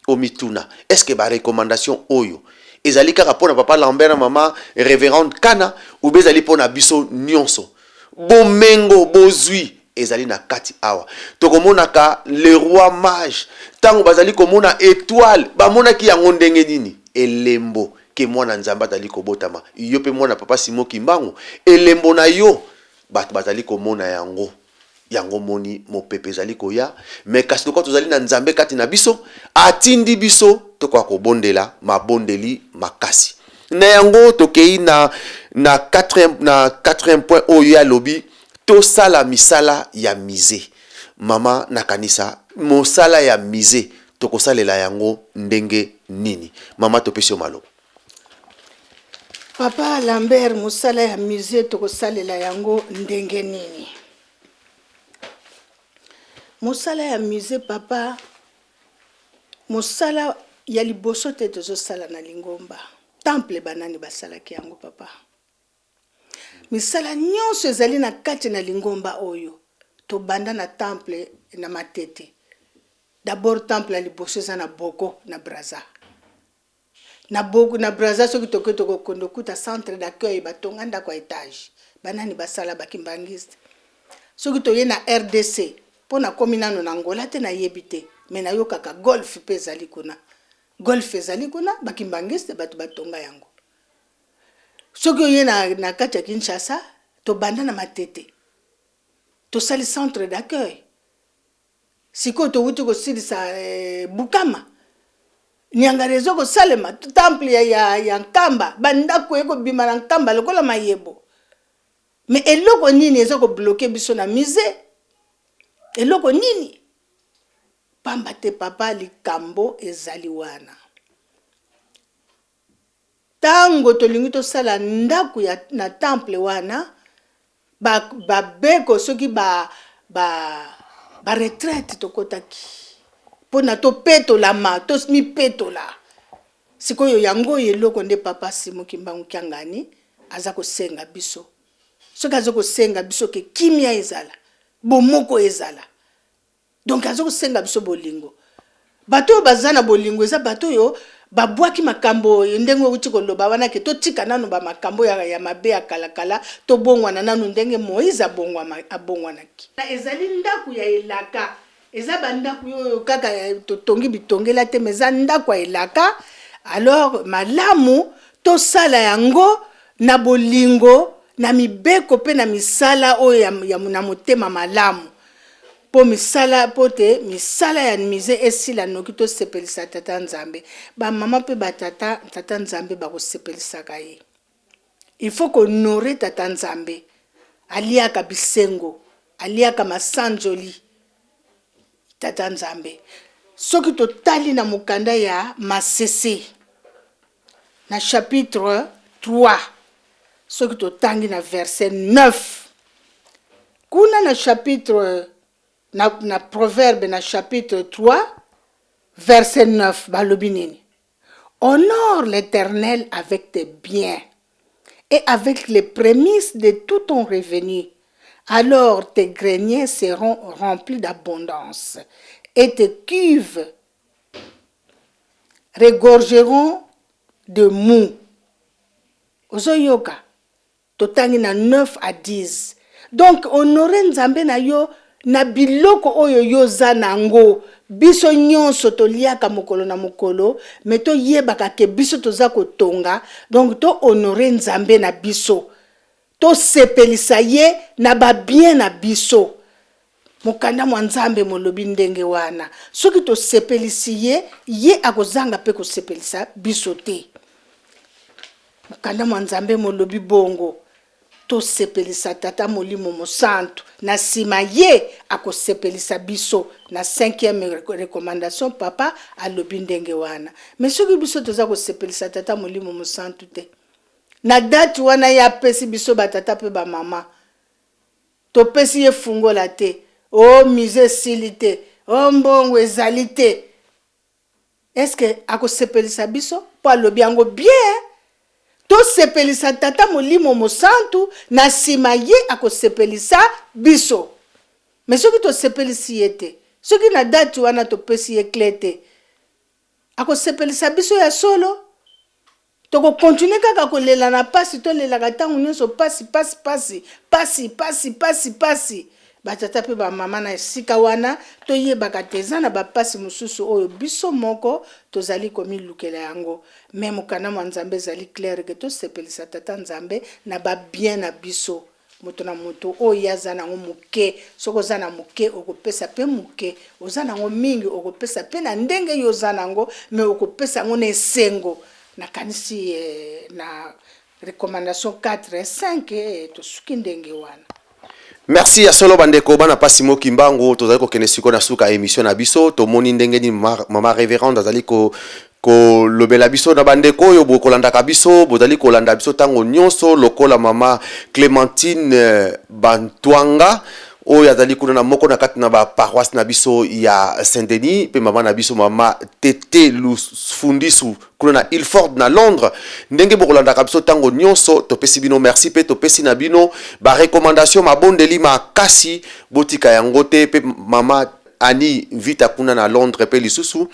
Speaker 1: omituna est-ce que ba recommandation oyo ezali kaka pona papa Lambert na mama révérende Kana ou bezali pona biso nyonso bomengo bozwi ezali na kati awa tokomonaka le roi mage tango bazali komona étoile bamonaki yango ndenge nini elembo ke mwana nzambe azali kobotama yo pe mwana papa Simo Kimbangu elembo na yo bato bazali komona yango moni mopepe ezali koya mais kasi toko tozali na nzambe kati na biso atindi biso toko kobondela mabondeli makasi na yango tokei na 4e point oyo ya lobi tosala misala ya mize mama na kanisa mosala ya mize tokosalela yango ndenge nini mama topesi yo maloba
Speaker 2: papa Lambert mosala ya mize tokosalela yango ndenge nini mosala ya mize papa mosala ya liboso te tozosala na Lingomba temple banani basalaki yango papa misala nyonso ezali na kati na Lingomba oyo tobanda na temple na Matete d'abord temple ya liboso eza na Boko na Brazza na Boko na Brazza soki toko kondo kuta centre d'accueil batonga ndako ya étage banani basala bakimbangiste soki toye na RDC pona komi nano na Angola te na yebi te me na yo kaka golf pe ezali kuna. Golf ezali kuna bakimbangiste bato batonga yango. Soki oye na kati ya Kinshasa to banda na Matete. To sali centre d'accueil. Siko to wuti ko silisa Bukama. Nyanga rezo ko salema temple ya Nkamba banda ko eko bima na Nkamba lokola mayebo. Mais eloko nini eza ko bloquer biso na musée? Eloko nini? Pamba te papa likambo ezali wana. Tango tolingi tosala ndaku ya na temple wana ba beko soki ba retraite tokotaki. Pona to peto la ma, to mi peto la. Sikoyo yango eloko nde papa Simon Kimbangu Kyangani aza ko senga biso. Soki aza ko senga biso ke kimia ezala, bomoko ezala. Donc aza ko senga biso bolingo. Bato bazana bolingo eza bato yo babwaki makambo ndengo uti koloba wana ke to tika nanu ba makambo ya mabe ya kalakala to bongwana nanu ndenge Moïse abongwanaki. Na ezali ndaku ya elaka. Eza bandaku yo kaka totongi bitongela te meza ndaku ya elaka. Alors malamu to sala yango na bolingo na mibeko pe na misala o ya na motema malamu. Po misala pote misala ya mise esila noki to sepelisa tata Nzambe ba mama pe ba tata Nzambe ba ko sepelisa kai. Il faut honorer tata Nzambe aliaka bisengo aliaka masanjoli tata Nzambe soki to tali na mukanda ya Masese na chapitre 3 soki to tangi na verset 9 kuna na chapitre na proverbe na chapitre 3 verset 9 balobi nini honore l'Éternel avec tes biens et avec les prémices de tout ton revenu, alors tes greniers seront remplis d'abondance et tes cuves regorgeront de mou. Ozoyoka totangi na 9 à 10. Donc honorer Nzambe na yo na biloko oyo yo zanango biso nyonso toliaka mokolo na mokolo mais to yebaka ke biso toza kotonga donc to honorer Nzambe na biso to sepelisa ye na ba bien na biso mokanda mwa Nzambe molobi ndenge wana soki to sepelisi ye akozanga pe ko sepelisa biso te mokanda mwa Nzambe molobi bongo to sepelisa tata molimo mosantu na sima ye ako sepelisa biso na 5e recommandation papa alobi ndenge wana mais soki biso toza ko sepelisa tata molimo mosantu te na date wana ya pesi biso batata pe ba mama to pesi ye fungola te o mise silite o mbongo ezali te est-ce que ako sepelisa biso po alobi yango bien to sepelisa tata molimo mosantu na sima ye ako sepelisa biso mais soki to sepelisi ye te soki na date wana to pesi ye klete ako sepelisa biso ya solo to ko continuer kaka ko lela na pasi to lela ka tangu nyonso pasi batata pe ba mama na sika wana to yebaka teza na ba pasi mususu oyo biso moko tozali komi lukela yango mais mokana mwa Nzambe zali clair que to sepelisa tata Nzambe na ba bien na biso moto na moto oyo yaza nango muke soko za na muke okopesa pe muke oza nango mingi okopesa pe na ndenge yo za nango mais okopesa ngo na esengo na kanisi na recommandation 4 et 5 to suki ndenge wana.
Speaker 1: Merci ya solo bandeko bana pasi Mokimbangu tozali ko kene siko na suka émission na biso to moni ndenge ni mama révérende azali ko lobela biso na bandeko yo bokolanda biso bozali kolanda biso tango nyonso lokola mama Clémentine Bantwanga oyo azali kuna na moko na kati na ba paroisse na biso ya Saint-Denis pe mama na biso mama Tete Lufundisu kuna na Ilford na Londres ndenge bokolanda biso tango nyonso topesi bino merci pe topesi na bino ba recommandation mabondeli makasi botika yango te pe mama Ani Vita kuna na Londres pe lisusu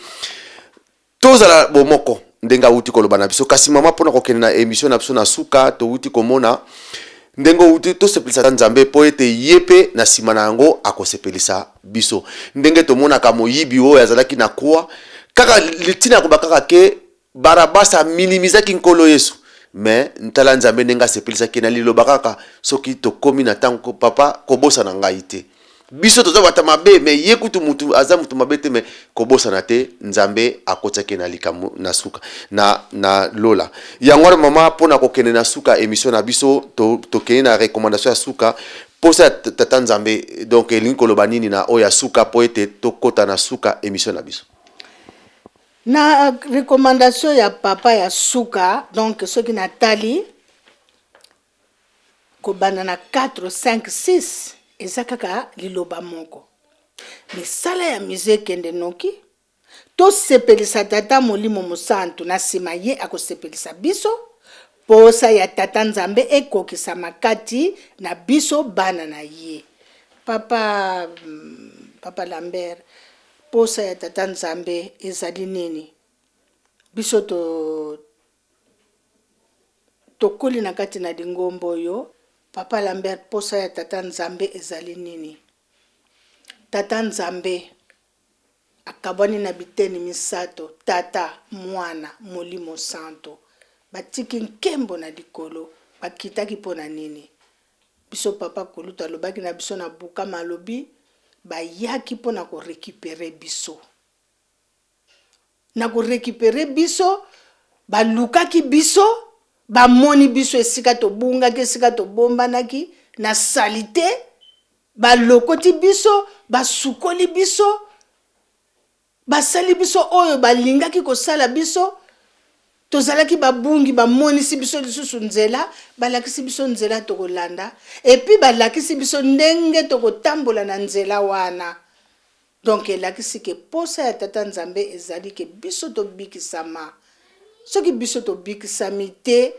Speaker 1: tozala bomoko ndenga uti koloba na biso kasi mama pona kokende na émission na biso na suka to uti komona ndenge outi tosepelisa nzambe po ete ye mpe na nsima na yango akosepelisa biso ndenge tomonaka moyibi oyo azalaki na kuwa kaka litina yakoba kaka ke Barabas aminimizaki nkolo Yesu mais ntala nzambe ndenge asepelisaki na liloba kaka soki tokomi na ntango papa kobosa na ngai te biso toza bata mabe mais ye kutu mutu aza mutu mabe te mais kobosana te nzambe akotiaki na likambo na suka na lola yango wana mama pona kokende na suka émission na biso tokende na recommandation ya suka posa tata nzambe donc elingi koloba nini na oya suka po ete tokota na suka émission na biso
Speaker 2: na recommandation ya papa ya suka donc soki natali kobanda na 4 5 6 eza kaka liloba moko misala ya mize kende noki tosepelisa tata molimo mosantu na nsima ye akosepelisa biso posa ya tata nzambe ekokisa makati na biso bana na ye papa Lambert posa ya tata nzambe ezali nini biso tokoli na kati na lingombo oyo papa Lambert posa ya tata nzambe ezali nini tata nzambe akabwani na biteni misato tata mwana molimo santo batiki nkembo na likolo bakitaki pona nini biso papa koluta lobaki na biso na buka malobi bayaki pona ko récupérer biso na ko récupérer biso balukaki biso bamoni biso esika tobungaki esika tobombanaki na salite balokoti biso basukoli biso basali biso oyo balingaki kosala biso tozalaki babungi bamonisi biso lisusu nzela balakisi biso nzela tokolanda epi balakisi biso ndenge tokotambola na nzela wana donc elakisi ke posa ya tata nzambe ezali ke biso tobikisama soki biso tobikisami te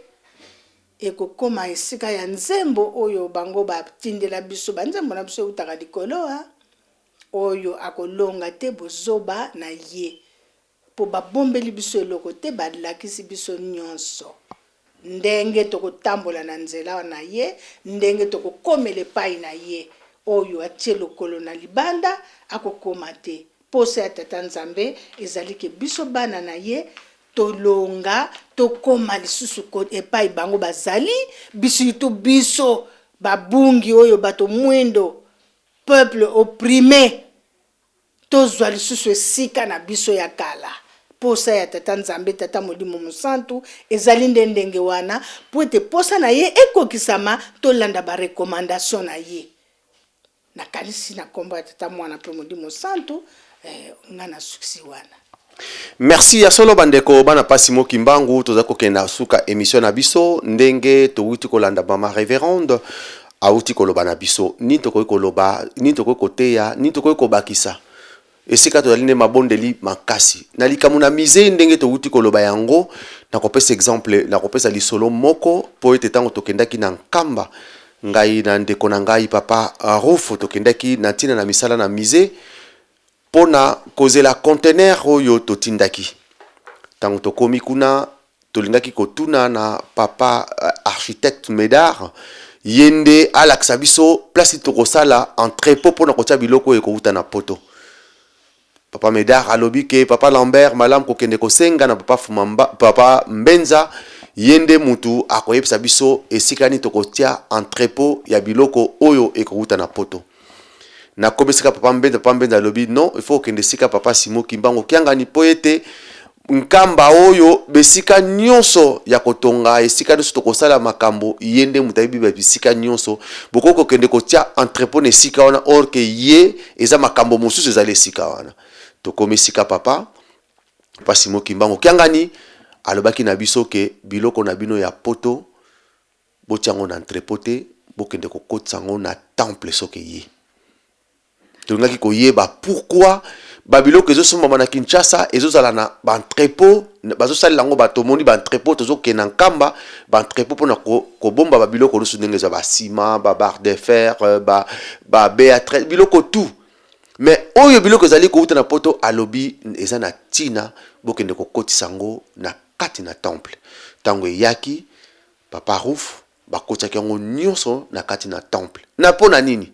Speaker 2: ekokoma esika ya nzembo oyo bango batindela biso banzembo na biso eutaka likolo oyo akolonga te bozoba na ye po babombeli biso eloko te balakisi biso nyonso ndenge tokotambola na nzela na ye ndenge tokokomela epai na ye oyo atie lokolo na libanda akokoma te posa ya tata nzambe ezali ke biso bana na ye tolonga tokoma lisusu epai bango bazali biso babungi oyo bato mwindo peuple opprimé tozwa lisusu esika na biso ya kala posa ya tata nzambe tata molimo mosantu ezali ndenge wana po ete posa na ye ekokisama tolanda barekomandation na ye nakanisi na kombo ya tata mwana mpe molimo mosantu nga na suksi wana.
Speaker 1: Merci ya solo bandeko bana pasi mokimbangu toza kokenda suka émission na biso ndenge towuti kolanda mama révérende auti koloba na biso ni tokoki koloba ni tokoki koteya ni tokoki kobakisa esika tozali nde mabondeli makasi na likambo na mize ndenge towuti koloba yango nakopesa exemple nakopesa lisolo moko po ete ntango tokendaki na nkamba ngai na ndeko na ngai papa Rufo tokendaki na ntina na misala na mize pona kozela conteneur oyo totindaki ntango tokomi kuna tolingaki kotuna na papa architecte Médard yende alakisa biso place tokosala entrepôt pona kotia biloko ekouta na poto papa Médard alobi ke papa Lambert malam kokende kosenga na papa Mbenza yende mutu akoyebisa biso esikani tokotia entrepôt ya biloko oyo ekouta na poto na kobesika papa Mbenza alobi non il faut kende sika papa Simo Kimbangu kiangani po ete nkamba oyo besika nyonso ya kotonga esika nyonso tokosala makambo yende mutayibi besika nyonso bokoko kende kotia entrepôt na esika wana or ke ye eza makambo mosusu ezali esika wana tokomi sika papa Simo Kimbangu kiangani alobaki na biso ke biloko na bino ya poto botiango na entrepôt te bokende kokotisa ngo na temple soke ye tolingaki koyeba pourquoi babiloko ezosomama na Kinshasa ezozala na baentrepôt bazosalela yango batomoni baentrepôt tozokenda nkamba baentrepôt mpona kobomba babiloko nyonso ndenge eza basima babarre de fer babéatrice biloko tout mais oyo biloko ezali kouta na poto alobi eza na ntina bokende kokotisa yango na kati na temple ntango eyaki papa Ruf bakotaki yango nyonso na kati na temple. Na pona nini?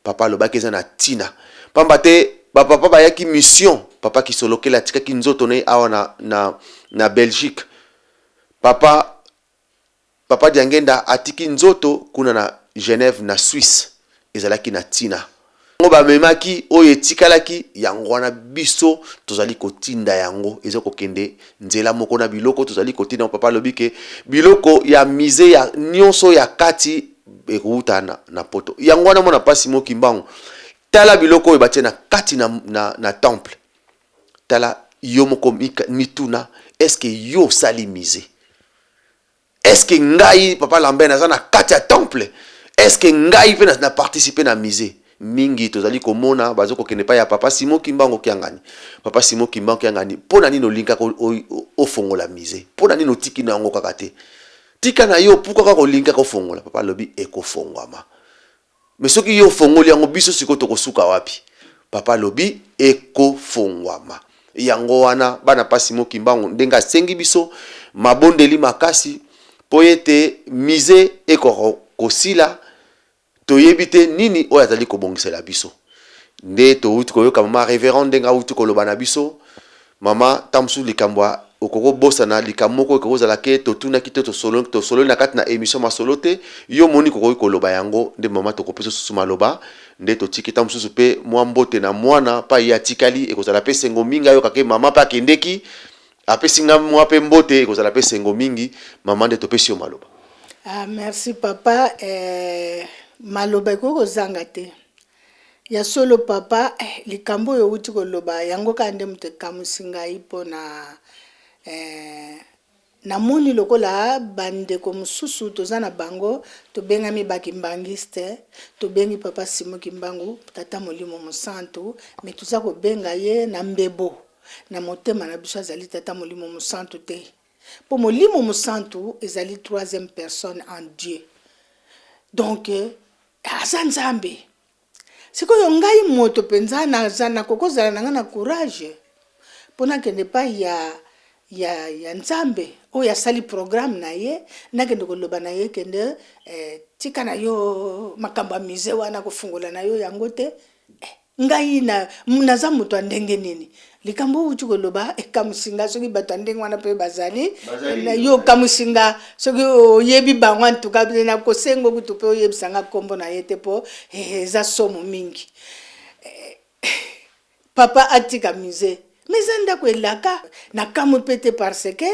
Speaker 1: Papa alobaki eza na tina. Pamba te papa bayaki mission. Papa ki solokela tikaki nzoto na awa na Belgique. Papa Diangenda atiki nzoto kuna na Genève na Suisse. Ezalaki na tina. Ngo ba memaki oyo etikalaki yango wana biso tozali kotinda yango ezo kokende nzela moko na biloko tozali kotinda. Papa lobike biloko ya mise ya nyonso ya kati ekuta na poto yango wana mona pasi mo kimbangu tala biloko oyo batie na kati na temple. Tala yo moko mituna, est-ce que yo sali mise? Est-ce que ngai papa Lambert naza na kati ya temple? Est-ce que ngai pe na participer na mise? Mingi tozali komona bazoko kende pa ya papa Simon Kimbangu kiangani. Papa Simon Kimbangu kiangani pona nini olinka o fongola mise? Pona nini otiki na yango kaka te? Tika na yo pourquoi ka kolinka ko fongola? Papa lobi eko fongwama. Mais soki yo fongoli yango biso siko tokosuka wapi? Papa lobi eko fongwama. Yango wana bana pa Simon Kimbangu ndenga sengi biso mabondeli makasi po ete mise eko kosila toyebite nini oyo azali kobongisela biso. Nde touti koyoka mama révérend ndenga uti koloba na biso mama tamsu likambwa okoko bosa na likamoko okoko zala ke totuna kite to solo na kati na émission masolo te yo moni koko koloba yango nde mama tokopesa susu maloba nde totiki tamsu pe mwa mbote na mwana pa ya tikali ekozala pe sengo minga yo kake mama pa kendeki apesinga mwa pe mbote ekozala pe sengo mingi mama nde topesi yo maloba.
Speaker 2: Ah, merci papa. Maloba koko zanga te. Ya solo papa likambo yo uti koloba yango kande mute kamusinga ipo na moni lokola bande ko mususu tozana bango to benga mi bakimbangiste to bengi papa Simon Kimbangu tata molimo musantu me tuza ko benga ye na mbebo na motema na biso azali tata molimo musantu te. Po molimo musantu ezali troisième personne en Dieu. Donc azanzambe siko yo ngai moto penza na zana kokozala nanga na courage pona kende pa ya nzambe o ya sali programme na ye na kende koloba na ye kende tika na yo makamba mise wana kofungola na yo yango te ngai naza moto andenge nini likambo uti koloba kamusinga soki bato andenge wana pe bazali na yo kamusinga soki oyebi bango antuka na kosengo kutu pe oyebisanga kombo na ye te po eza somo mingi papa atika mise mise ndako elaka na kamu pete parce que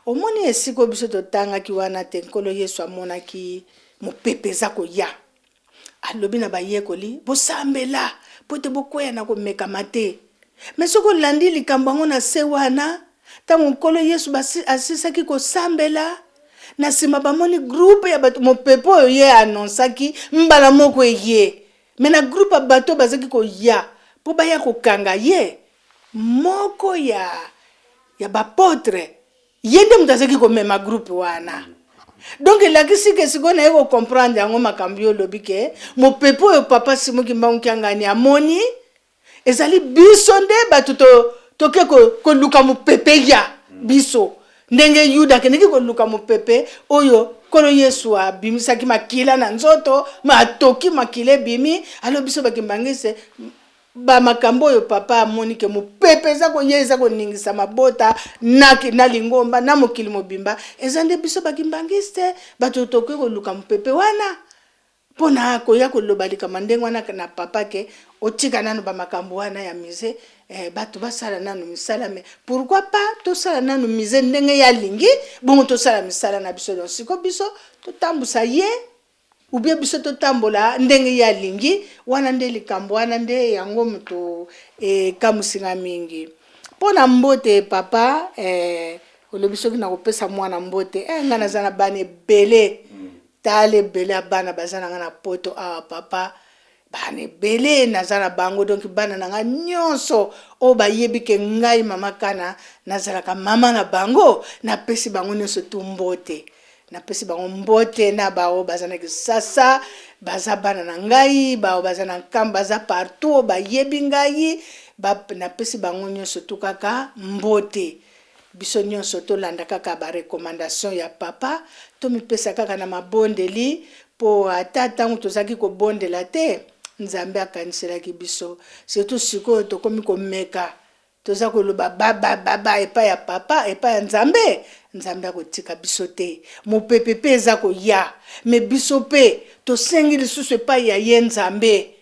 Speaker 2: omoni esiko biso totangaki wana te nkolo Yesu amonaki mopepe eza koya alobi na bayekoli bosambela pote bokwea na komekama te. Mais soko landi likambo yango na se wana tango nkolo Yesu asisaki kosambela na sima bamoni groupe ya bato mopepe oyo ye anonsaki mbala moko ye me na groupe ya bato bazaki koya po baya kokanga ye moko ya bapotre ye nde mutu azaki komema groupe wana. Donc elakisi ke siko na ye comprendre yango makambo yo lobi ke mopepe oyo papa Simon Kimbangu kiangani amoni ezali biso nde bato toke koluka mopepe ya biso ndenge Yuda keneki koluka mopepe oyo kolo Yesu abimisaki makila na nzoto matoki makile bimi alo biso bakimbangise ba makambo oyo papa amoni ke mopepe eza koyeza koningisa mabota na lingomba na mokili mobimba eza nde biso bakimbangise bato toke koluka mopepe wana pona koya koloba likama ndenge wana na papa ke otika nanu ba makambo wana ya mise bato basala nanu misala me pourquoi pas to sala nanu mise ndenge ya lingi bongo to sala misala na biso donc siko biso to tambusa ye ou bien biso to tambola ndenge ya lingi wana nde likambo wana nde yango muto kamusinga mingi pona mbote papa olobiso kina kopesa mwana mbote ngana zana bane bele tale bele bana bazana ngana poto papa bane bele nazana bango donc bana nanga nyonso o bayebi ke ngai mama kana nazala ka mama na bango na pesi bango nyonso tumbote na pesi bango mbote na bao bazana ki sasa baza bana na ngai bao bazana kamba baza partout bayebi ngai na pesi bango nyonso tukaka mbote biso nyonso tolanda kaka ba recommandation ya papa tomipesa kaka na mabondeli po ata ntango tozalaki kobondela te nzambe akaniselaki biso surtout sikoyo tokomi komeka toza koloba baba epai ya papa epai ya nzambe nzambe akotika biso te mopepe mpe eza koya me biso mpe tosengi lisusu epai ya ye nzambe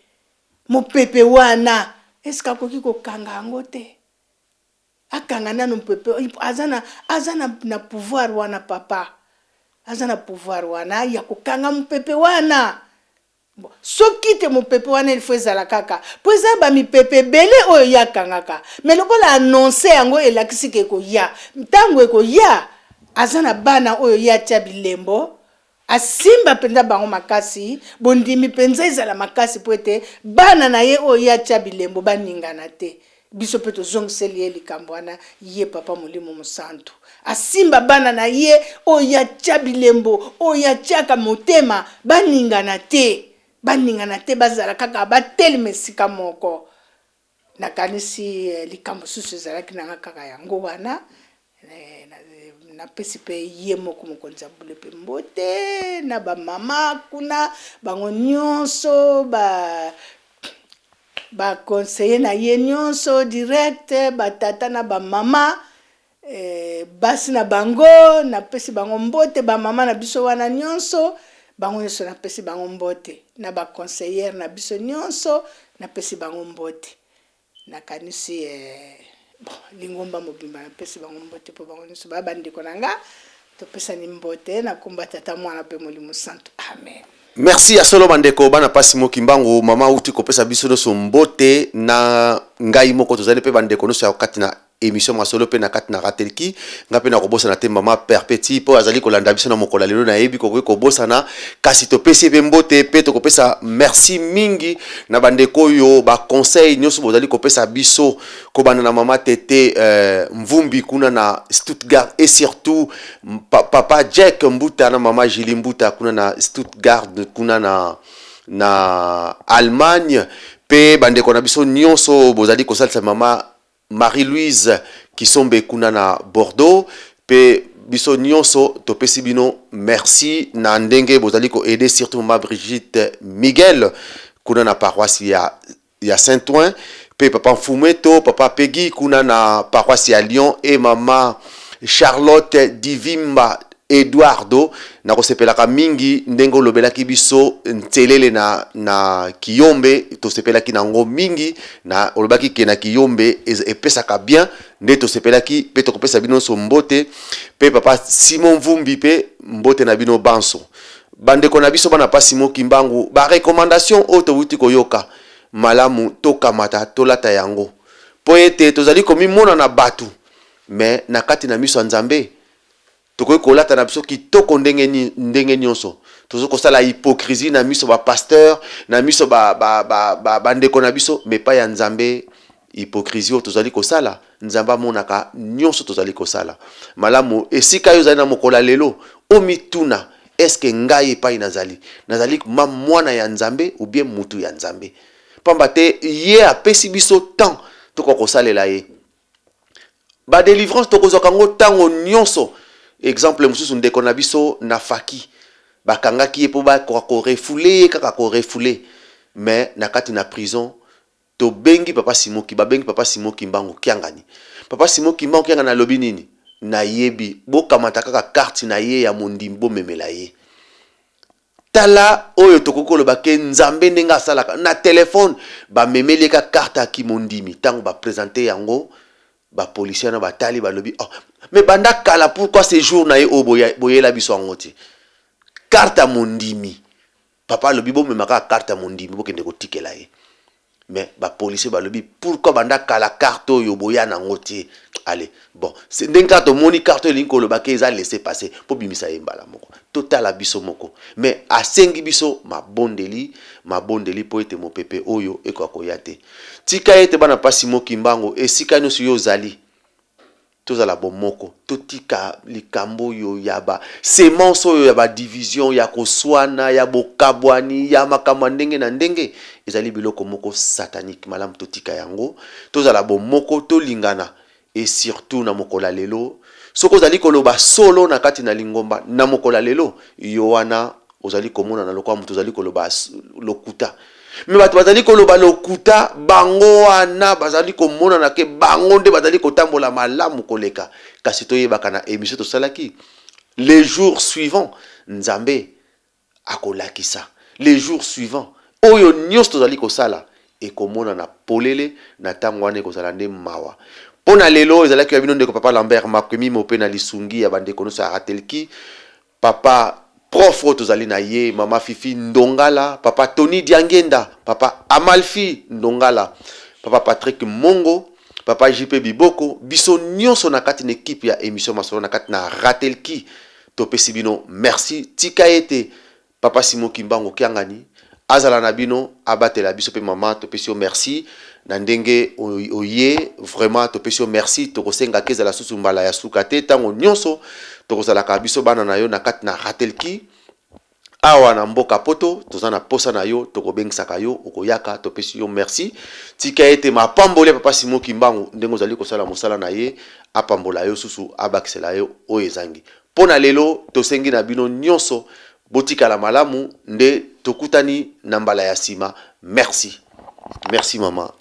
Speaker 2: mopepe wana eske akoki kokanga yango te akanga nano mopepe aza na pouvoir wana papa aza na pouvoir wana ya kokanga mopepe wana soki te mopepe wana il faut ezala kaka po eza bamipepe ebele oyo yakangaka me lokola annonce yango elakisi ke ekoya ntango ekoya aza na bana oyo ye atia bilembo asimba mpenza bango makasi bondimi mpenza ezala makasi po ete bana na ye oyo ye atia bilembo baningana te biso mpe tozongiseli ye likambo wana ye papa molimo mosantu asimba bana na ye oyo ye atia bilembo oyo ye atiaka motema baningana te bazala kaka batelema esika moko nakanisi likambo susu ezalaki nanga kaka yango wana napesi mpe ye moko mokonzi ya bule mpe mbote na bamama kuna bango nyonso baconseiller na ye nyonso direct batata na bamama basi na bango napesi bango mbote bamama na biso wana nyonso bango nyonso napesi bango mbote na baconseillere na biso nyonso napesi bango mbote nakanisi lingomba mobimba napesi bango mbote po bango nyonso babandeko na nga topesani mbote nakomba tata mwana mpe molimo santo amen.
Speaker 1: Merci à solo bandeko bana pasi mokimbango mama uti kopesa biso no mbote na ngai moko tozali pe bandeko no ya kati na émission masolo pe na kati na ratelki ngape na kobosa na te mama perpéti po azali kolanda biso na mokola lelo na yebi ko bosa na kasi topesi pe mbote pe to kopesa merci mingi na bandeko yo ba conseil nyoso bozali kopesa biso ko bana na mama tete mvumbi kuna na Stuttgart et surtout papa Jack Mbuta na mama Julie Mbuta kuna na Stuttgart kuna na Allemagne pe bandeko na biso nyonso bozali kosalisa mama Marie-Louise Kisombe kuna na Bordeaux pe biso nyonso topesi bino merci na ndenge bozali ko aider surtout mama Brigitte Miguel kuna na paroisse ya Saint-Ouen pe papa Fumeto papa Peggy kuna na paroisse ya Lyon et mama Charlotte Divimba Eduardo na kosepelaka mingi ndengo lobelaki biso ntelele na Kiyombe tosepelaki nango mingi na olobaki ke na Kiyombe epesaka bien nde tosepelaki pe tokopesa bino so mbote pe papa Simon Vumbi pe mbote na bino banso bandeko na biso bana pa Simon Kimbangu ba recommandation auto wuti koyoka malamu tokamata tolata yango po ete tozali komi mona na batu mais na kati na miso nzambe toko kolata na biso kitoko ndenge nyonso tozo kosala hypocrisie na miso ba pasteur na miso ba ndeko na biso mais pa ya nzambe hypocrisie tozali kosala nzamba monaka nyonso tozali kosala malamu esika yo zali na mokola lelo omituna eske ngai pa inazali nazali mwana ya nzambe ou bien mutu ya nzambe pamba te ye apesi biso temps toko kosalela ye ba délivrance toko zokango tango nyonso. Exemple mususu ndeko na biso na faki bakangaki po ba ko refoulé kaka ko refoulé mais na kati na prison to bengi papa Simoki ba bengi papa Simoki mbango kiangani papa Simoki mbango kiangana na lobi nini na yebi bokamata kaka carte na ye ya mondimbo memela ye tala oyo tokokolo bake nzambe ndenga salaka na téléphone ba memeleka carte aki mondimi tango ba présenter yango ba policier na batali ba lobi oh mais banda kala pourquoi ces jours na ye o boyela biso ngoti carte mondimi papa lobi bo memaka carte mondimi bo kende ko tikela ye mais ba policier ba lobi pourquoi banda kala carte yo boya na ngoti allez bon c'est den carte moni carte linko lo bake za laisser passer po bimisa ye mbala moko total biso moko mais asengi biso mabondeli po ete mopepe oyo eko akoyate tika ete bana pasi mokimbango esika nyonso yo zali tozala bomoko totika likambo yo yaba semence oyo yaba division ya koswana ya bokabwani ya makambo ndenge na ndenge ezali biloko moko satanique malamu totika yango tozala bomoko tolingana et surtout na mokola lelo soko ozali koloba solo na kati na lingomba na mokola lelo yo wana ozali komona na lokwa mutu ozali koloba lokuta me bato bazali koloba lokuta bango wana bazali komona na ke bango nde bazali kotambola malamu koleka kasi toyebaka na émission tosalaki les jours suivants nzambe akolakisa les jours suivants oyo nyonso tozali kosala ekomona na polele na ntango wana ekozala nde mawa pona lelo ezalaki ya bino ndeko papa Lambert Makwemi mope na lisungi ya bandeko nyonso ya Ratelki papa prof oyo tozali na ye mama Fifi Ndongala papa Tony Diangenda papa Amalfi Ndongala papa Patrick Mongo papa JP Biboko biso nyonso na kati na équipe ya émission masolo na kati na Ratelki topesi bino merci tika ete papa Simon Kimbangu Kiangani azala na bino abatela biso pe mama topesi yo merci na ndenge oye vraiment topesi yo merci tokosenga kezala susu mbala ya suka te tango nyonso tokozala ka biso bana na yo na kati na Ratelki awa na mboka poto tozana posa na yo tokobengisaka yo okoyaka topesi yo merci tika ete mapamboli papa Simon Kimbangu ndenge ozali kosala mosala na ye apambola yo susu abakisela yo oyo ezangi pona lelo tosengi na bino nyonso botikala malamu nde tokutani na mbala ya sima merci merci mama